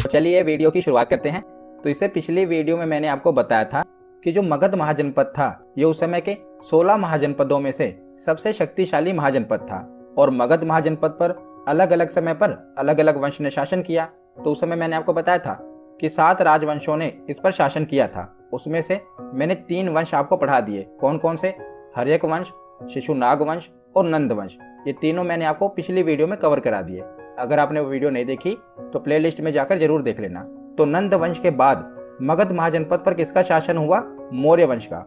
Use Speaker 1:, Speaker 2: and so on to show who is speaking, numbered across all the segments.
Speaker 1: चलिए वीडियो की शुरुआत करते हैं। तो इससे पिछली वीडियो में मैंने आपको बताया था कि जो मगध महाजनपद था ये उस समय के 16 महाजनपदों में से सबसे शक्तिशाली महाजनपद था और मगध महाजनपद पर अलग अलग समय पर अलग अलग वंश ने शासन किया। तो उस समय मैंने आपको बताया था कि 7 राजवंशों ने इस पर शासन किया था। उसमें से मैंने 3 वंश आपको पढ़ा दिए। कौन कौन से? हर्यक वंश, शिशुनाग वंश और नंद वंश। ये तीनों मैंने आपको पिछली वीडियो में कवर करा दिए। अगर आपने वो वीडियो नहीं देखी तो प्लेलिस्ट में जाकर जरूर देख लेना। तो नंद वंश के बाद मगध महाजनपद पर किसका शासन हुआ? मौर्य वंश का।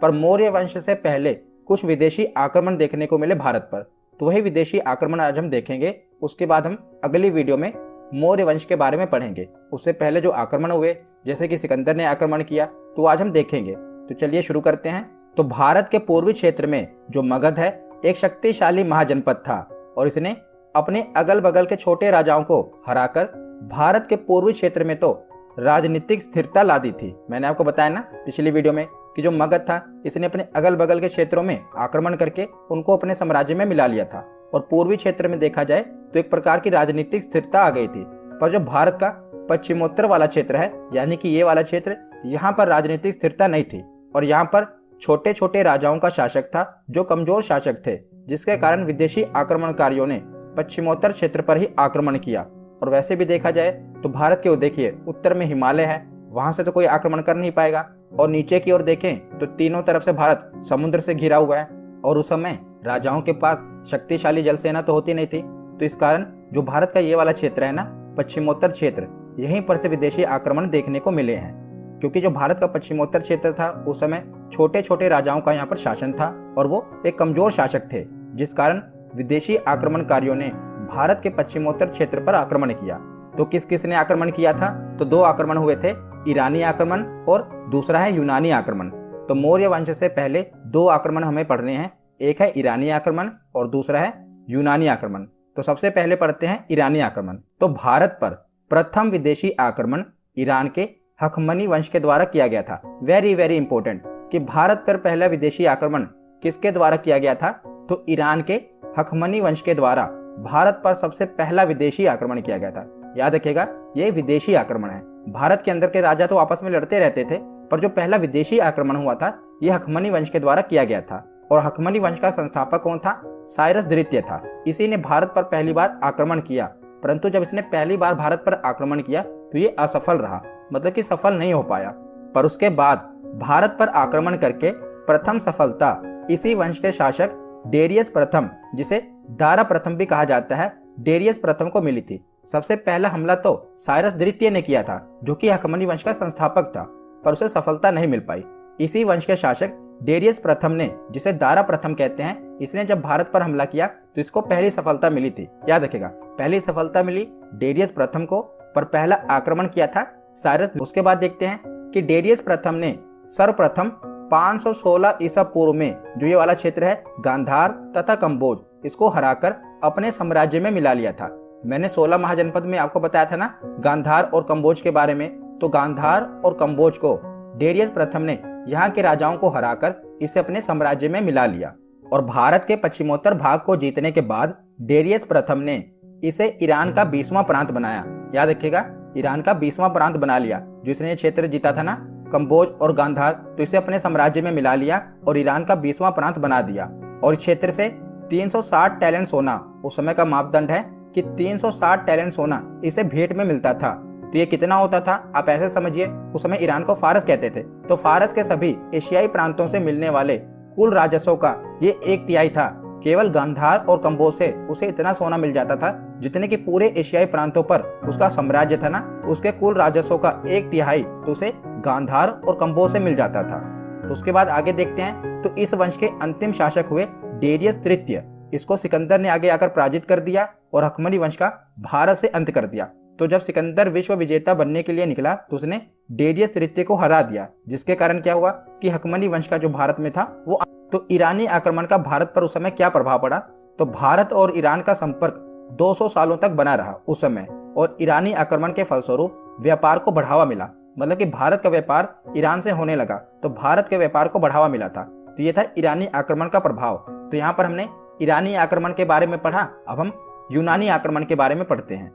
Speaker 1: पर मौर्य वंश से पहले कुछ विदेशी आक्रमण देखने को मिले भारत पर, तो वही विदेशी आक्रमण आज हम देखेंगे। उसके बाद हम अगली वीडियो में मौर्य वंश के बारे में पढ़ेंगे। उससे पहले जो आक्रमण हुए, जैसे कि सिकंदर ने आक्रमण किया, तो आज हम देखेंगे। तो चलिए शुरू करते हैं। तो भारत के पूर्वी क्षेत्र में जो मगध है एक शक्तिशाली महाजनपद था और इसने अपने अगल बगल के छोटे राजाओं को हराकर भारत के पूर्वी क्षेत्र में तो राजनीतिक स्थिरता ला दी थी। मैंने आपको बताया ना पिछली वीडियो में कि जो मगध था इसने अपने अगल बगल के क्षेत्रों में आक्रमण करके उनको अपने साम्राज्य में मिला लिया था और पूर्वी क्षेत्र में देखा जाए तो एक प्रकार की राजनीतिक स्थिरता आ गई थी। पर जो भारत का पश्चिमोत्तर वाला क्षेत्र है, यानी कि ये वाला क्षेत्र, यहाँ पर राजनीतिक स्थिरता नहीं थी और यहाँ पर छोटे छोटे राजाओं का शासक था जो कमजोर शासक थे, जिसके कारण विदेशी आक्रमणकारियों ने पश्चिमोत्तर क्षेत्र पर ही आक्रमण किया। और वैसे भी देखा जाए तो भारत के देखिए उत्तर में हिमालय है, वहां से तो कोई आक्रमण कर नहीं पाएगा। और नीचे की ओर देखें तो तीनों तरफ से भारत समुद्र से घिरा हुआ है और उस समय राजाओं के पास शक्तिशाली जल सेना तो होती नहीं थी। तो इस कारण जो भारत का ये वाला क्षेत्र है ना, पश्चिमोत्तर क्षेत्र, यहीं पर से विदेशी आक्रमण देखने को मिले हैं। क्योंकि जो भारत का पश्चिमोत्तर क्षेत्र था उस समय छोटे छोटे राजाओं का यहाँ पर शासन था और वो एक कमजोर शासक थे, जिस कारण विदेशी आक्रमणकारियों ने भारत के पश्चिमोत्तर क्षेत्र पर आक्रमण किया। तो किस किस ने आक्रमण किया था? तो 2 आक्रमण हुए थे, ईरानी आक्रमण और दूसरा है यूनानी आक्रमण। तो मौर्य वंश से पहले 2 आक्रमण हमें पढ़ने हैं, एक है ईरानी आक्रमण और दूसरा है यूनानी आक्रमण। तो सबसे पहले पढ़ते हैं ईरानी आक्रमण। तो भारत पर प्रथम विदेशी आक्रमण ईरान के हखमनी वंश के द्वारा किया गया था। वेरी वेरी इंपॉर्टेंट कि भारत पर पहला विदेशी आक्रमण किसके द्वारा किया गया था? तो ईरान के हखमनी वंश के द्वारा भारत पर सबसे पहला विदेशी आक्रमण किया गया था। याद रखिएगा, ये विदेशी आक्रमण है। भारत के अंदर के राजा तो आपस में लड़ते रहते थे, पर जो पहला विदेशी आक्रमण हुआ था ये हखमनी वंश के द्वारा किया गया था। और हखमनी वंश का संस्थापक कौन था? साइरस द्वितीय था। इसी ने भारत पर पहली बार आक्रमण किया, परंतु जब इसने पहली बार भारत पर आक्रमण किया तो ये असफल रहा, मतलब कि सफल नहीं हो पाया। पर उसके बाद भारत पर आक्रमण करके प्रथम सफलता इसी वंश के शासक डेरियस प्रथम, जिसे दारा प्रथम भी कहा जाता है, डेरियस प्रथम को मिली थी। सबसे पहला हमला तो साइरस द्वितीय ने किया था, जो कि हखमनी वंश का संस्थापक था, पर उसे सफलता नहीं मिल पाई। इसी वंश के शासक डेरियस प्रथम ने, जिसे दारा प्रथम कहते हैं, इसने जब भारत पर हमला किया तो इसको पहली सफलता मिली थी। याद रखेगा, पहली सफलता मिली डेरियस प्रथम को, पर पहला आक्रमण किया था साइरस। उसके बाद देखते हैं कि डेरियस प्रथम ने सर्वप्रथम 516 ईसा पूर्व में जो ये वाला क्षेत्र है गांधार तथा कंबोज, इसको हराकर अपने साम्राज्य में मिला लिया था। मैंने 16 महाजनपद में आपको बताया था ना गांधार और कंबोज के बारे में। तो गांधार और कंबोज को डेरियस प्रथम ने यहाँ के राजाओं को हराकर इसे अपने साम्राज्य में मिला लिया। और भारत के पश्चिमोत्तर भाग को जीतने के बाद डेरियस प्रथम ने इसे ईरान का 20वां प्रांत बनाया। याद रखिएगा, ईरान का 20वां प्रांत बना लिया। जो इसने ये क्षेत्र जीता था ना कंबोज और गांधार, तो इसे अपने साम्राज्य में मिला लिया और ईरान का 20वां प्रांत बना दिया। और इस क्षेत्र से 360 टैलेंट सोना, उस समय का मापदंड है कि 360 टैलेंट सोना इसे भेंट में मिलता था। तो ये कितना होता था आप ऐसे समझिए, उस समय ईरान को फारस कहते थे। तो फारस के सभी एशियाई प्रांतों से मिलने वाले कुल राजस्व का ये 1/3 था। केवल गांधार और कंबोज से उसे इतना सोना मिल जाता था जितने कि पूरे एशियाई प्रांतों पर उसका साम्राज्य था ना, उसके कुल राजस्व का 1/3 तो उसे गांधार और कंबोज से मिल जाता था। तो उसके बाद आगे देखते हैं। तो इस वंश के अंतिम शासक हुए डेरियस तृतीय। इसको सिकंदर ने आगे आकर पराजित कर दिया और हखमनी वंश का भारत से अंत कर दिया। तो जब सिकंदर विश्व विजेता बनने के लिए निकला तो उसने डेरियस तृतीय को हरा दिया, जिसके कारण क्या हुआ कि हखमनी वंश का जो भारत में था वो। तो ईरानी आक्रमण का भारत पर उस समय क्या प्रभाव पड़ा? तो भारत और ईरान का संपर्क 200 सालों तक बना रहा उस समय, और ईरानी आक्रमण के फलस्वरूप व्यापार को बढ़ावा मिला। मतलब कि भारत का व्यापार ईरान से होने लगा तो भारत के व्यापार को बढ़ावा मिला था। तो ये था ईरानी आक्रमण का प्रभाव। तो यहाँ पर हमने ईरानी आक्रमण के बारे में पढ़ा। अब हम यूनानी आक्रमण के बारे में पढ़ते हैं।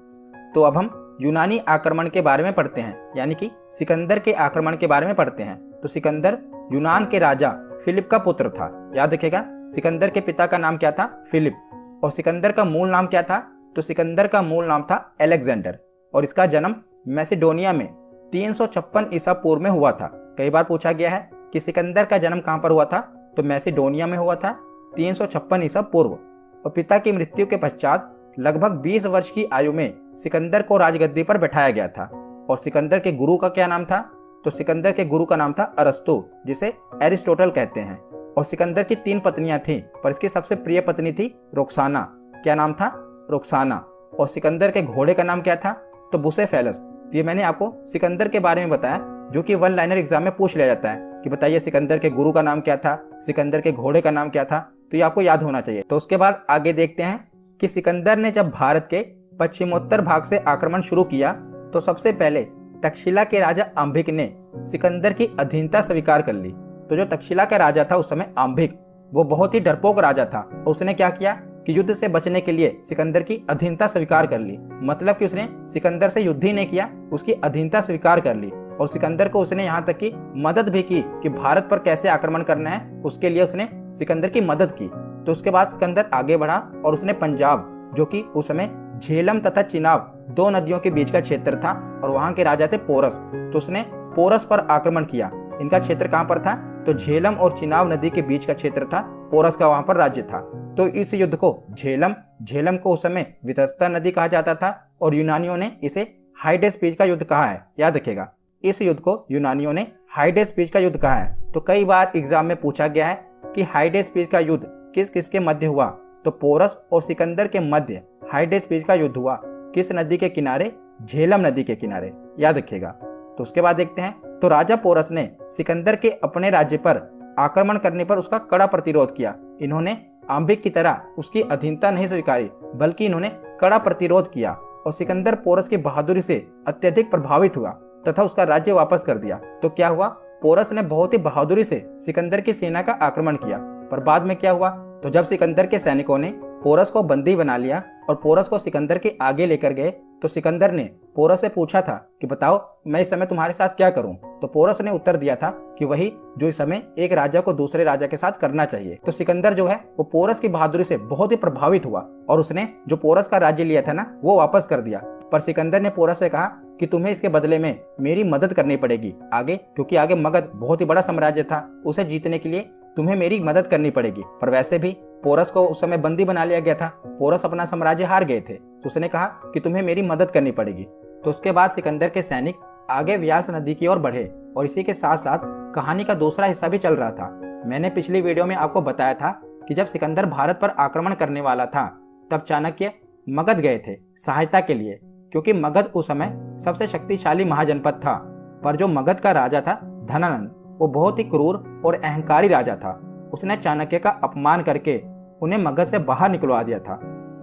Speaker 1: तो अब हम यूनानी आक्रमण के बारे में पढ़ते हैं, यानी कि सिकंदर के आक्रमण के बारे में पढ़ते हैं। तो सिकंदर यूनान के राजा फिलिप का पुत्र था। याद रखिएगा, सिकंदर के पिता का नाम क्या था? फिलिप। और सिकंदर का मूल नाम क्या था? तो सिकंदर का मूल नाम था अलेक्जेंडर, और इसका जन्म मैसिडोनिया में 356 ईसा पूर्व में हुआ था। कई बार पूछा गया है कि सिकंदर का जन्म कहाँ पर हुआ था? तो मैसिडोनिया में हुआ था 356 ईसा पूर्व। और पिता की मृत्यु के पश्चात लगभग 20 वर्ष की आयु में सिकंदर को राजगद्दी पर बैठाया गया था। और सिकंदर के गुरु का क्या नाम था? तो सिकंदर के गुरु का नाम था अरस्तु, जिसे एरिस्टोटल कहते हैं। और सिकंदर की 3 पत्नियां थीं, पर इसकी सबसे प्रिय पत्नी थी रोक्साना। क्या नाम था? रोक्साना। और सिकंदर के घोड़े का नाम क्या था? तो बुसेफेलस। ये मैंने आपको सिकंदर के बारे में बताया, जो कि 1 लाइनर एग्जाम में पूछ लिया जाता है कि बताइए सिकंदर के गुरु का नाम क्या था, सिकंदर के घोड़े का नाम क्या था। तो ये आपको याद होना चाहिए। तो उसके बाद आगे देखते हैं कि सिकंदर ने जब भारत के पश्चिमोत्तर भाग से आक्रमण शुरू किया तो सबसे पहले तक्षशिला के राजा अंबिक ने सिकंदर की अधीनता स्वीकार कर ली। तो जो तक्षशिला का राजा था उस समय अंबिक, वो बहुत ही डरपोक राजा था। उसने क्या किया कि युद्ध से बचने के लिए सिकंदर की अधीनता स्वीकार कर ली। मतलब कि उसने सिकंदर से युद्ध ही नहीं किया, उसकी अधीनता स्वीकार कर ली। और सिकंदर को उसने यहाँ तक की मदद भी की कि भारत पर कैसे आक्रमण करना है, उसके लिए उसने सिकंदर की मदद की। तो उसके बाद सिकंदर आगे बढ़ा और उसने पंजाब, जो कि उस समय झेलम तथा चिनाब 2 नदियों के बीच का क्षेत्र था, और वहां के राजा थे पोरस, तो उसने पोरस पर आक्रमण किया। इनका क्षेत्र कहां पर था? तो झेलम और चिनाब नदी के बीच का क्षेत्र था, पोरस का वहां पर राज्य था। तो इस युद्ध को झेलम को उस समय वितस्ता नदी कहा जाता था, और यूनानियों ने इसे हाइडेस्पीज का युद्ध कहा है। याद रखिएगा, इस युद्ध को यूनानियों ने हाइडेस्पीज का युद्ध कहा है। तो कई बार एग्जाम में पूछा गया है कि हाइडेस्पीज का युद्ध किस किस के मध्य हुआ? तो पोरस और सिकंदर के मध्य हाइडेस्पीज का युद्ध हुआ। किस नदी के किनारे? झेलम नदी के किनारे। याद रखिएगा। तो उसके बाद देखते हैं, तो राजा पोरस ने सिकंदर के अपने राज्य पर आक्रमण करने पर उसका कड़ा प्रतिरोध किया। इन्होंने अंबिक की तरह उसकी अधीनता नहीं स्वीकारी, बल्कि इन्होंने कड़ा प्रतिरोध किया। और सिकंदर पोरस की बहादुरी से अत्यधिक प्रभावित हुआ तथा उसका राज्य वापस कर दिया। तो क्या हुआ? पोरस ने बहुत ही बहादुरी से सिकंदर की सेना का आक्रमण किया। पर बाद में क्या हुआ? तो जब सिकंदर के सैनिकों ने पोरस को बंदी बना लिया और पोरस को सिकंदर के आगे लेकर गए, तो सिकंदर ने पोरस से पूछा था कि बताओ मैं इस समय तुम्हारे साथ क्या करूं? तो पोरस ने उत्तर दिया था कि वही जो इस समय एक राजा को दूसरे राजा के साथ करना चाहिए। तो सिकंदर जो है वो पोरस की बहादुरी से बहुत ही प्रभावित हुआ, और उसने जो पोरस का राज्य लिया था ना, वो वापस कर दिया। पर सिकंदर ने पोरस से कहा कि तुम्हें इसके बदले में मेरी मदद करनी पड़ेगी आगे, क्योंकि आगे मगध बहुत ही बड़ा साम्राज्य था, उसे जीतने के लिए तुम्हें मेरी मदद करनी पड़ेगी। पर वैसे भी पोरस को उस समय बंदी बना लिया गया था, पोरस अपना साम्राज्य हार गए थे, तो उसने कहा कि तुम्हें मेरी मदद करनी पड़ेगी। तो उसके बाद सिकंदर के सैनिक आगे व्यास नदी की ओर बढ़े, और इसी के साथ साथ कहानी का दूसरा हिस्सा भी चल रहा था। मैंने पिछली वीडियो में आपको बताया था कि जब सिकंदर भारत पर आक्रमण करने वाला था, तब चाणक्य मगध गए थे सहायता के लिए, क्योंकि मगध उस समय सबसे शक्तिशाली महाजनपद था। पर जो मगध का राजा था धनानंद, वो बहुत ही क्रूर और अहंकारी राजा था। उसने चाणक्य का अपमान करके उन्हें मगध से बाहर निकलवा दिया था।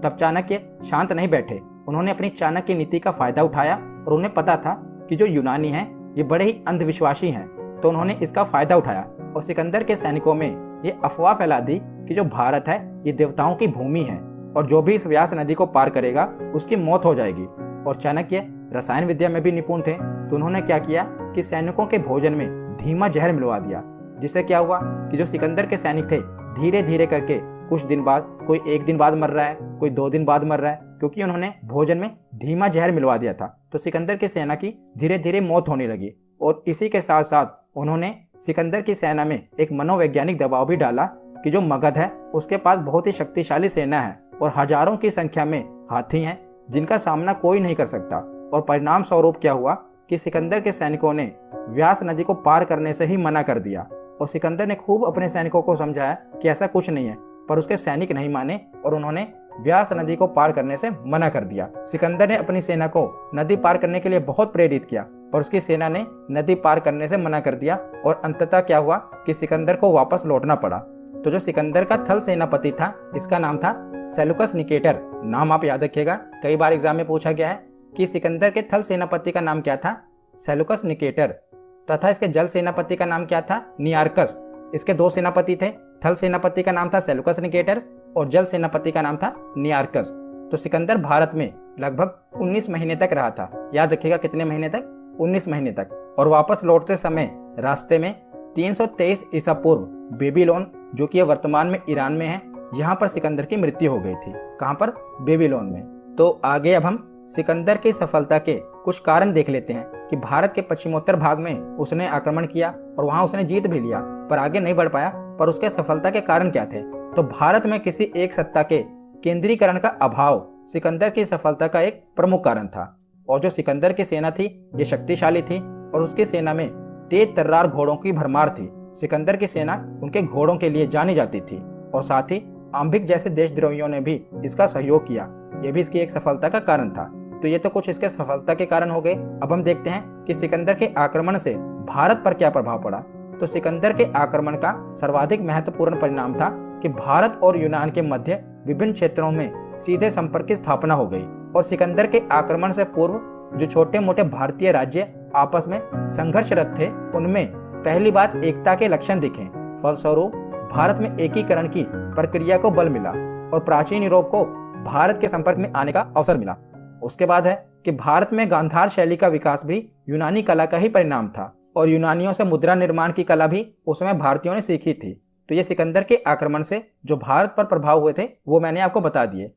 Speaker 1: तब चाणक्य शांत नहीं बैठे, उन्होंने अपनी चाणक्य नीति का फायदा उठाया, और उन्हें पता था कि जो यूनानी हैं ये बड़े ही अंधविश्वासी हैं, तो उन्होंने इसका फायदा उठाया और सिकंदर के सैनिकों में ये अफवाह फैला दी कि जो भारत है ये देवताओं की भूमि है, और जो भी इस व्यास नदी को पार करेगा उसकी मौत हो जाएगी। और चाणक्य रसायन विद्या में भी निपुण थे, तो उन्होंने क्या किया कि सैनिकों के भोजन में धीमा जहर मिलवा दिया, जिससे क्या हुआ कि जो सिकंदर के सैनिक थे धीरे धीरे करके कुछ दिन बाद, कोई 1 दिन बाद मर रहा है, कोई 2 दिन बाद मर रहा है, क्योंकि उन्होंने भोजन में धीमा जहर मिलवा दिया था। तो सिकंदर की सेना की धीरे धीरे मौत होने लगी। और इसी के साथ साथ उन्होंने सिकंदर की सेना में एक मनोवैज्ञानिक दबाव भी डाला कि जो मगध है उसके पास बहुत ही शक्तिशाली सेना है, और हजारों की संख्या में हाथी हैं जिनका सामना कोई नहीं कर सकता। और परिणाम स्वरूप क्या हुआ कि सिकंदर के सैनिकों ने व्यास नदी को पार करने से ही मना कर दिया। और सिकंदर ने खूब अपने सैनिकों को समझाया कि ऐसा कुछ नहीं है, पर उसके सैनिक नहीं माने और उन्होंने व्यास नदी को पार करने से मना कर दिया। सिकंदर ने अपनी सेना को नदी पार करने के लिए बहुत प्रेरित किया, पर उसकी सेना ने नदी पार करने से मना कर दिया, और अंततः क्या हुआ कि सिकंदर को वापस लौटना पड़ा। तो जो सिकंदर का थल सेनापति था, इसका नाम था सेलुकस निकेटर। नाम आप याद रखिएगा, कई बार एग्जाम में पूछा गया है कि सिकंदर के थल सेनापति का नाम क्या था? Seleucus Nicator. तथा इसके जल सेनापति का नाम क्या था? नियार्कस। इसके 2 सेनापति थे, थल सेनापति का नाम था सेलुकस निकेटर और जल सेनापति का नाम था नियार्कस। तो सिकंदर भारत में लगभग 19 महीने तक रहा था। याद रखिएगा कितने महीने तक? 19 महीने तक। और वापस लौटते समय रास्ते में 323 ईसा पूर्व बेबीलोन, जो कि वर्तमान में ईरान में है, यहाँ पर सिकंदर की मृत्यु हो गई थी। कहाँ पर? बेबीलोन में। तो आगे अब हम सिकंदर की सफलता के कुछ कारण देख लेते हैं कि भारत के पश्चिमोत्तर भाग में उसने आक्रमण किया और वहां उसने जीत भी लिया, पर आगे नहीं बढ़ पाया। पर उसके सफलता के कारण क्या थे? तो भारत में किसी एक सत्ता के केंद्रीकरण का अभाव सिकंदर की सफलता का एक प्रमुख कारण था। और जो सिकंदर की सेना थी ये शक्तिशाली थी और उसकी सेना में तेज तर्रार घोड़ों की भरमार थी। सिकंदर की सेना उनके घोड़ों के लिए जानी जाती थी और साथ ही आम्भिक जैसे देशद्रोहियों ने भी इसका सहयोग किया। यह भी इसकी एक सफलता का कारण था। तो ये तो कुछ इसके सफलता के कारण हो गए। अब हम देखते हैं कि सिकंदर के आक्रमण से भारत पर क्या प्रभाव पड़ा। तो सिकंदर के आक्रमण का सर्वाधिक महत्वपूर्ण परिणाम था कि भारत और यूनान के मध्य विभिन्न क्षेत्रों में सीधे संपर्क की स्थापना हो गई। और सिकंदर के आक्रमण से पूर्व जो छोटे मोटे भारतीय राज्य आपस में संघर्षरत थे, उनमें पहली बार एकता के लक्षण दिखे। फलस्वरूप भारत में एकीकरण की प्रक्रिया को बल मिला और प्राचीन यूरोप को भारत के संपर्क में आने का अवसर मिला। उसके बाद है कि भारत में गांधार शैली का विकास भी यूनानी कला का ही परिणाम था और यूनानियों से मुद्रा निर्माण की कला भी उस समय भारतीयों ने सीखी थी। तो ये सिकंदर के आक्रमण से जो भारत पर प्रभाव हुए थे वो मैंने आपको बता दिए।